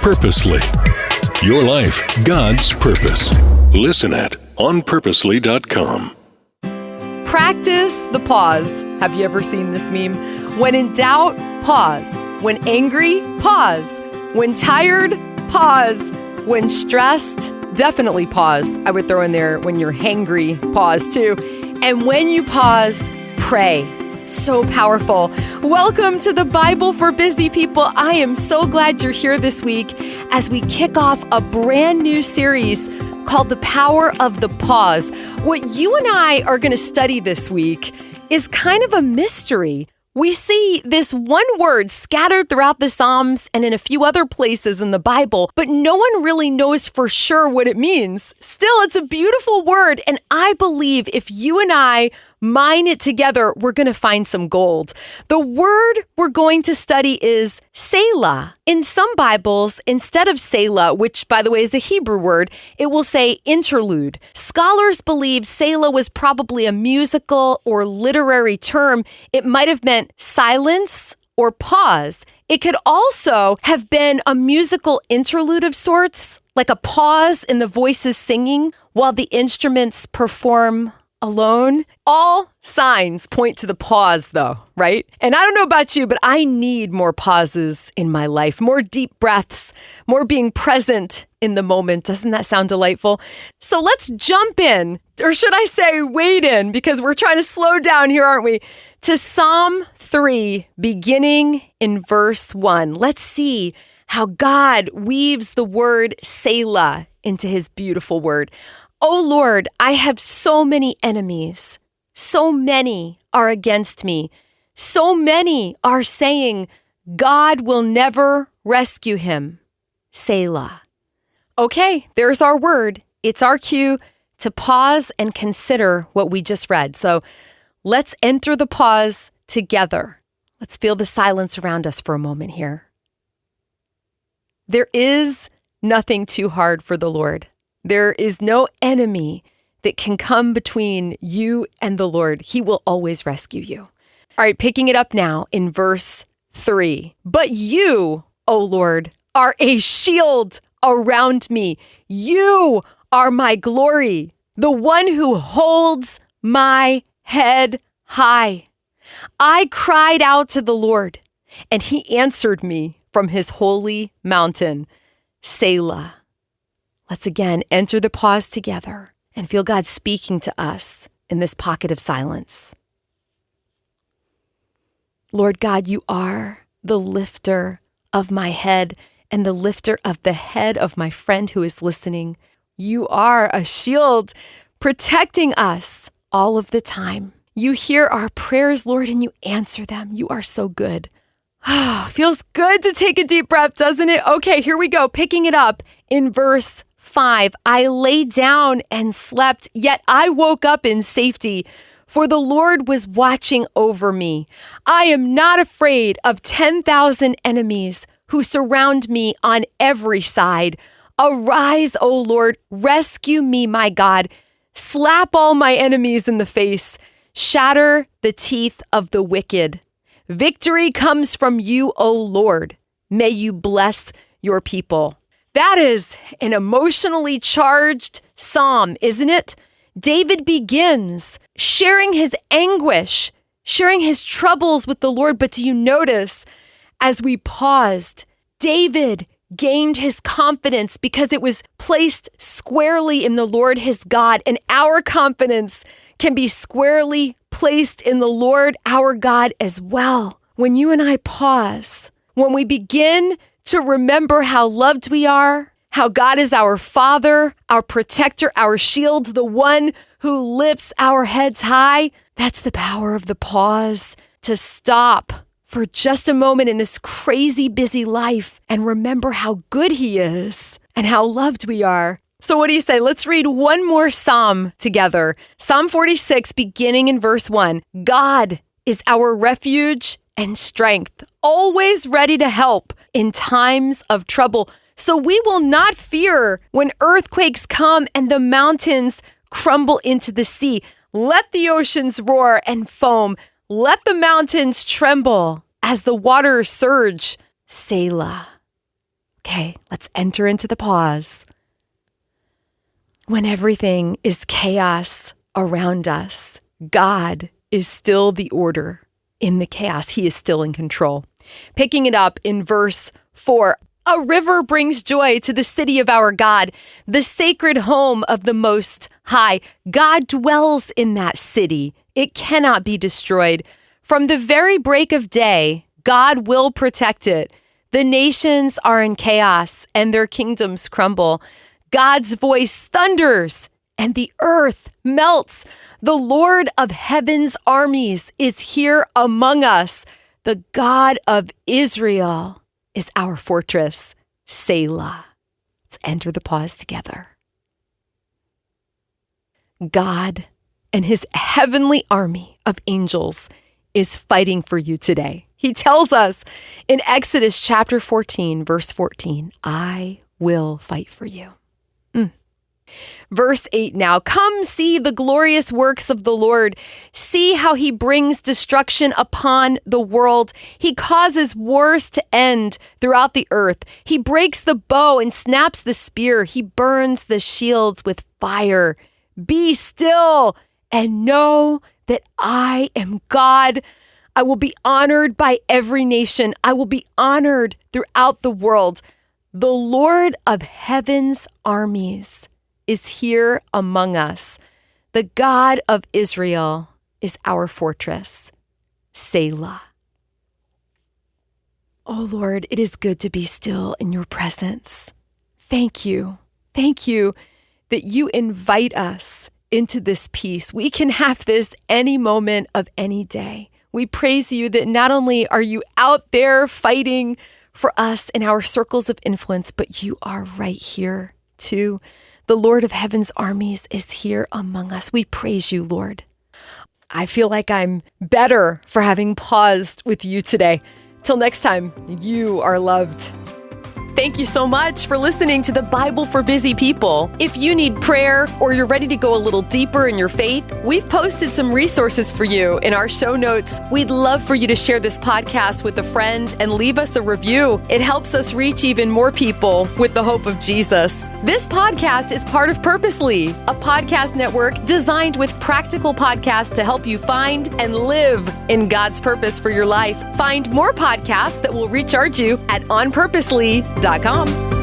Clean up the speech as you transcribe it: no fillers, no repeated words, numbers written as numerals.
Purposely. Your life, God's purpose. Listen at onpurposely.com. Practice the pause. Have you ever seen this meme? When in doubt, pause. When angry, pause. When tired, pause. When stressed, definitely pause. I would throw in there when you're hangry, pause too. And when you pause, pray. So powerful. Welcome to the Bible for Busy People. I am so glad you're here this week as we kick off a brand new series called The Power of the Pause. What you and I are going to study this week is kind of a mystery. We see this one word scattered throughout the Psalms and in a few other places in the Bible, but no one really knows for sure what it means. Still, it's a beautiful word, and I believe if you and I mine it together, we're going to find some gold. The word we're going to study is Selah. In some Bibles, instead of Selah, which by the way is a Hebrew word, it will say interlude. Scholars believe Selah was probably a musical or literary term. It might have meant silence or pause. It could also have been a musical interlude of sorts, like a pause in the voices singing while the instruments perform alone. All signs point to the pause though, right? And I don't know about you, but I need more pauses in my life, more deep breaths, more being present in the moment. Doesn't that sound delightful? So let's jump in, or should I say wade in, because we're trying to slow down here, aren't we? To Psalm 3, beginning in verse 1. Let's see how God weaves the word Selah into his beautiful word. Oh Lord, I have so many enemies. So many are against me. So many are saying, God will never rescue him. Selah. Okay, there's our word. It's our cue to pause and consider what we just read. So let's enter the pause together. Let's feel the silence around us for a moment here. There is nothing too hard for the Lord. There is no enemy that can come between you and the Lord. He will always rescue you. All right, picking it up now in verse 3. But you, O Lord, are a shield around me. You are my glory, the one who holds my head high. I cried out to the Lord, and he answered me from his holy mountain. Selah. Let's again enter the pause together and feel God speaking to us in this pocket of silence. Lord God, you are the lifter of my head and the lifter of the head of my friend who is listening. You are a shield protecting us all of the time. You hear our prayers, Lord, and you answer them. You are so good. Feels good to take a deep breath, doesn't it? Okay, here we go. Picking it up in verse 5. I lay down and slept, yet I woke up in safety, for the Lord was watching over me. I am not afraid of 10,000 enemies who surround me on every side. Arise, O Lord, rescue me, my God. Slap all my enemies in the face. Shatter the teeth of the wicked. Victory comes from you, O Lord. May you bless your people. That is an emotionally charged psalm, isn't it? David begins sharing his anguish, sharing his troubles with the Lord. But do you notice, as we paused, David gained his confidence because it was placed squarely in the Lord his God. And our confidence can be squarely placed in the Lord our God as well. When you and I pause, when we begin to remember how loved we are, how God is our Father, our protector, our shield, the one who lifts our heads high, that's the power of the pause, to stop for just a moment in this crazy busy life and remember how good he is and how loved we are. So what do you say? Let's read one more psalm together. Psalm 46, beginning in verse 1. God is our refuge and strength, always ready to help in times of trouble. So we will not fear when earthquakes come and the mountains crumble into the sea. Let the oceans roar and foam. Let the mountains tremble as the waters surge. Selah. Okay, let's enter into the pause. When everything is chaos around us, God is still the order in the chaos. He is still in control. Picking it up in verse 4, a river brings joy to the city of our God, the sacred home of the Most High. God dwells in that city. It cannot be destroyed. From the very break of day, God will protect it. The nations are in chaos and their kingdoms crumble. God's voice thunders and the earth melts. The Lord of heaven's armies is here among us. The God of Israel is our fortress. Selah. Let's enter the pause together. God and his heavenly army of angels is fighting for you today. He tells us in Exodus chapter 14, verse 14, I will fight for you. Verse 8 now, come see the glorious works of the Lord. See how he brings destruction upon the world. He causes wars to end throughout the earth. He breaks the bow and snaps the spear. He burns the shields with fire. Be still and know that I am God. I will be honored by every nation. I will be honored throughout the world. The Lord of heaven's armies is here among us. The God of Israel is our fortress. Selah. Oh Lord, it is good to be still in your presence. Thank you. Thank you that you invite us into this peace. We can have this any moment of any day. We praise you that not only are you out there fighting for us in our circles of influence, but you are right here too. The Lord of heaven's armies is here among us. We praise you, Lord. I feel like I'm better for having paused with you today. Till next time, you are loved. Thank you so much for listening to the Bible for Busy People. If you need prayer or you're ready to go a little deeper in your faith, we've posted some resources for you in our show notes. We'd love for you to share this podcast with a friend and leave us a review. It helps us reach even more people with the hope of Jesus. This podcast is part of Purposely, a podcast network designed with practical podcasts to help you find and live in God's purpose for your life. Find more podcasts that will recharge you at onpurposely.com.